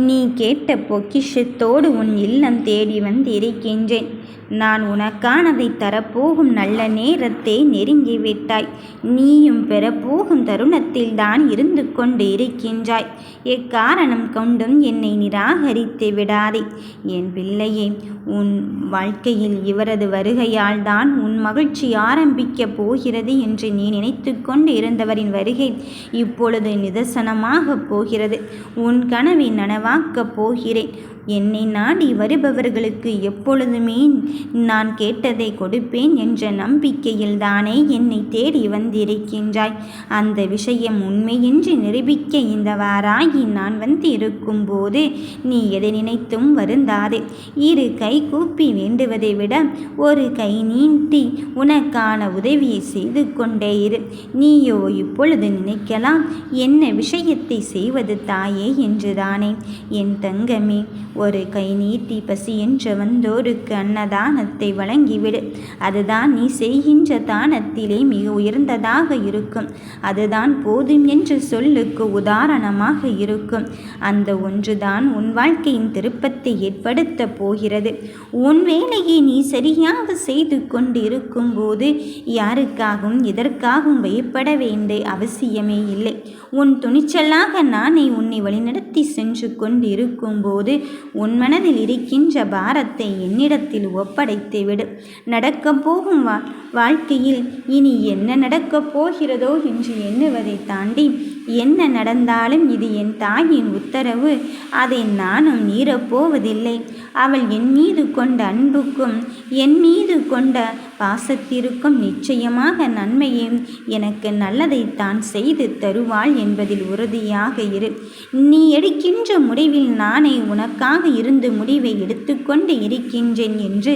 நீ கேட்ட பொக்கிஷத்தோடு உன் இல்லம் தேடி வந்திருக்கின்றேன். நான் உனக்கானதை தரப்போகும் நல்ல நேரத்தை நெருங்கிவிட்டாய். நீயும் பெறப்போகும் தருணத்தில் தான் இருந்து கொண்டு இருக்கின்றாய். எக்காரணம் கொண்டும் என்னை நிராகரித்து விடாதே என் பிள்ளையே. உன் வாழ்க்கையில் இவரது வருகையால் தான் உன் மகிழ்ச்சி ஆரம்பிக்கப் போகிறது என்று நீ நினைத்து கொண்டு இருந்தவரின் வருகை இப்பொழுது நிதர்சனமாகப் போகிறது. உன் கனவை நனவாக்கப் போகிறேன். என்னை நாடி வருபவர்களுக்கு எப்பொழுதுமே நான் கேட்டதை கொடுப்பேன் என்ற நம்பிக்கையில் தானே என்னை தேடி வந்திருக்கின்றாய். அந்த விஷயம் உண்மையின்றி நிரூபிக்க இந்த வாராகி நான் வந்திருக்கும் போது நீ எதை நினைத்தும் வருந்தாதே. இரு கை கூப்பி வேண்டுவதை விட ஒரு கை நீட்டி உனக்கான உதவியை செய்து கொண்டே இரு. நீயோ இப்பொழுது நினைக்கலாம், என்ன விஷயத்தை செய்வது தாயே என்றுதானே. என் தங்கமே, ஒரு கை நீட்டி பசி என்று வந்தோருக்கு அன்னதானத்தை வழங்கிவிடு. அதுதான் நீ செய்கின்ற தானத்திலே மிக உயர்ந்ததாக இருக்கும். அதுதான் போதும் என்று சொல்லுக்கு உதாரணமாக இருக்கும். அந்த ஒன்றுதான் உன் வாழ்க்கையின் திருப்பத்தை ஏற்படுத்த போகிறது. உன் வேலையை நீ சரியாக செய்து கொண்டு இருக்கும் போது யாருக்காகவும் எதற்காகவும் பயப்பட வேண்டிய அவசியமே இல்லை. உன் துணிச்சலாக நானே உன்னை வழிநடத்தி சென்று கொண்டு இருக்கும் போது உன் மனதில் இருக்கின்ற பாரத்தை என்னிடத்தில் ஒப்படைத்து விடு. நடக்கப் போகும் வாழ்க்கையில் இனி என்ன நடக்கப் போகிறதோ என்று எண்ணுவதை தாண்டி என்ன நடந்தாலும் இது என் தாயின் உத்தரவு, அதை நானும் மீறப்போவதில்லை. அவள் என் மீது கொண்ட அன்புக்கும் என் மீது கொண்ட பாசத்திற்கும் நிச்சயமாக நன்மையும் எனக்கு நல்லதைத்தான் செய்து தருவாள் என்பதில் உறுதியாக இரு. நீ எடுக்கின்ற முடிவில் நானே உனக்காக இருந்து முடிவை எடுத்துக்கொண்டு இருக்கின்றேன் என்று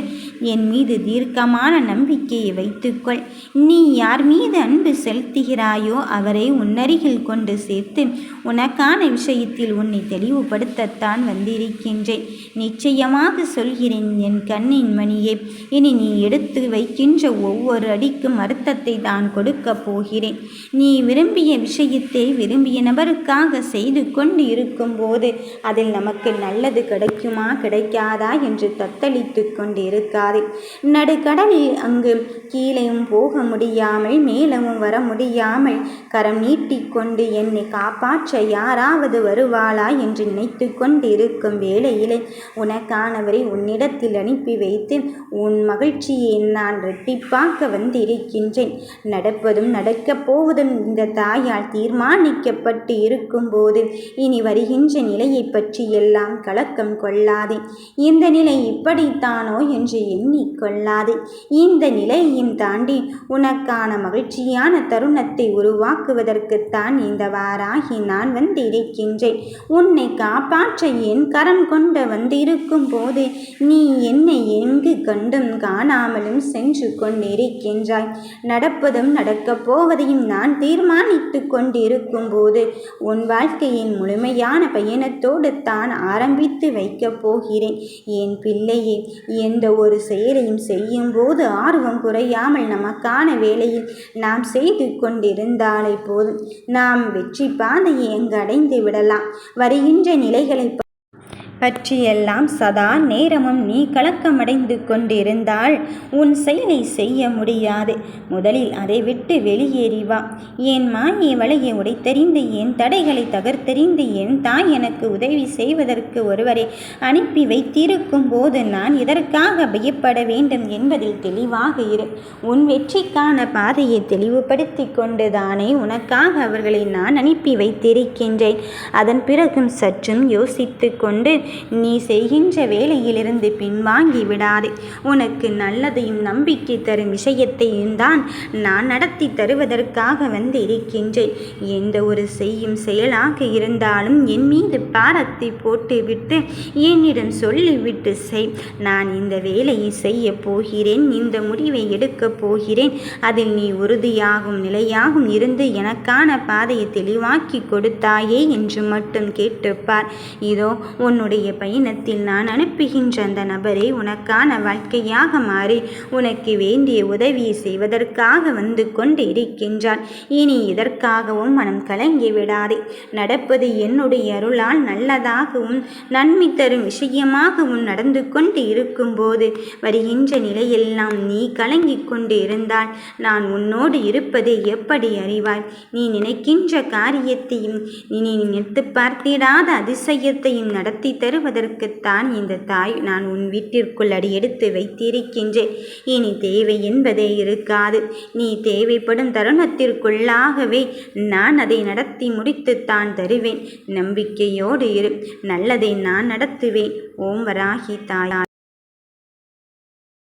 என் மீது தீர்க்கமான நம்பிக்கையை வைத்துக்கொள். நீ யார் மீது அன்பு செலுத்துகிறாயோ அவரை உன்னருகில் கொண்டு சேர்த்து உனக்கான விஷயத்தில் உன்னை தெளிவுபடுத்தத்தான் வந்திருக்கின்றேன். நிச்சயமாக சொல்கிறேன் என் கண்ணின் மணியே, இனி நீ எடுத்து வைக்கின்ற ஒவ்வொரு அடிக்கும் அர்த்தத்தை தான் கொடுக்க போகிறேன். நீ விரும்பிய விஷயத்தை விரும்பிய நபருக்காக செய்து கொண்டு இருக்கும் போது அதில் நமக்கு நல்லது கிடைக்குமா கிடைக்காதா என்று தத்தளித்து கொண்டு இருக்காதே. நடுக்கடலில் அங்கு கீழேயும் போக முடியாமல் மேலவும் வர முடியாமல் கரம் நீட்டிக்கொண்டு என்னை காப்பாற்ற யாராவது வருவாளா என்று நினைத்து கொண்டு இருக்கும் வேளையிலே உனக்கானவரை உன்னிடத்தில் அனுப்பி வைத்து உன் மகிழ்ச்சியை நான் இரட்டிப்பாக்க வந்திருக்கின்றேன். நடப்பதும் நடக்கப் போவதும் இந்த தாயால் தீர்மானிக்கப்பட்டு இருக்கும் போது இனி வருகின்ற நிலையை பற்றி எல்லாம் கலக்கம் கொள்ளாதே. இந்த நிலை இப்படித்தானோ என்று எண்ணிக்கொள்ளாதே. இந்த நிலையையும் தாண்டி உனக்கான மகிழ்ச்சியான தருணத்தை உருவாக்குவதற்குத்தான் இந்த வாராகி நான் வந்திருக்கின்றேன். உன்னை காப்பாற்ற என் கரம் கொண்டு வந்திருக்கும் போது நீ என்னை எங்கு கண்டும் காணாமலும் சென்று கொண்டிருக்கின்றாய். நடப்பதும் நடக்கப் போவதையும் நான் தீர்மானித்து கொண்டிருக்கும் போது உன் வாழ்க்கையின் முழுமையான பயணத்தோடு தான் ஆரம்பித்து வைக்கப் போகிறேன். என் பிள்ளையே, எந்த ஒரு செயலையும் செய்யும் போது ஆர்வம் குறையாமல் நமக்கான வேளையில் நாம் செய்து கொண்டிருந்தாலே போதும், நாம் வெற்றி பாதையை அங்கு அடைந்து விடலாம். வருகின்ற நிலைகளை பற்றியெல்லாம் சதா நேரமும் நீ கலக்கமடைந்து கொண்டிருந்தால் உன் செயலை செய்ய முடியாது. முதலில் அதை விட்டு வெளியேறி வா. என் மாயை வலையை உடைத்தெறிந்து என் தடைகளை தகர்த்தெறிந்து என் தாய் எனக்கு உதவி செய்வதற்கு ஒருவரை அனுப்பி வைத்திருக்கும் போது நான் இதற்காக பயப்பட வேண்டும் என்பதில் தெளிவாக இரு. உன் வெற்றிக்கான பாதையை தெளிவுபடுத்தி கொண்டு தானே உனக்காக அவர்களை நான் அனுப்பி வைத்திருக்கின்றேன். அதன் பிறகும் சற்றும் யோசித்து கொண்டு நீ செய்கின்ற வேலையிலிருந்து பின்வாங்கி விடாதே. உனக்கு நல்லதையும் நம்பிக்கை தரும் விஷயத்தையும் தான் நான் நடத்தி தருவதற்காக வந்து இருக்கின்றேன். எந்த ஒரு செய்யும் செயலாக இருந்தாலும் என் மீது பாரத்தை போட்டுவிட்டு என்னிடம் சொல்லிவிட்டு செய். நான் இந்த வேலையை செய்ய போகிறேன், இந்த முடிவை எடுக்கப் போகிறேன், அதில் நீ உறுதியாகும் நிலையாகும் இருந்து எனக்கான பாதையை தெளிவாக்கி கொடுத்தாயே என்று மட்டும் கேட்டுப்பார். இதோ உன்னுடைய உன்னுடைய பயணத்தில் நான் அனுப்புகின்ற அந்த நபரை உனக்கான வாழ்க்கையாக மாறி உனக்கு வேண்டிய உதவியை செய்வதற்காக வந்து கொண்டு இருக்கின்றான். இனி இதற்காகவும் மனம் கலங்கி விடாதே. நடப்பது என்னுடைய அருளால் நல்லதாகவும் நன்மை தரும் விஷயமாகவும் நடந்து கொண்டு இருக்கும்போது வருகின்ற நிலையெல்லாம் நீ கலங்கிக் கொண்டு இருந்தால் நான் உன்னோடு இருப்பதை எப்படி அறிவாய்? நீ நினைக்கின்ற காரியத்தையும் நீ நினைத்து பார்த்திடாத அதிசயத்தையும் நடத்தி தருவதற்குத்தான் இந்த தாய் நான் உன் வீட்டிற்குள் அடியெடுத்து வைத்திருக்கின்றேன். இனி தேவை என்பதே இருக்காது. நீ தேவைப்படும் தருணத்திற்குள்ளாகவே நான் அதை நடத்தி முடித்துத்தான் தருவேன். நம்பிக்கையோடு இரு. நல்லதை நான் நடத்துவேன். ஓம் வராகி தாயா.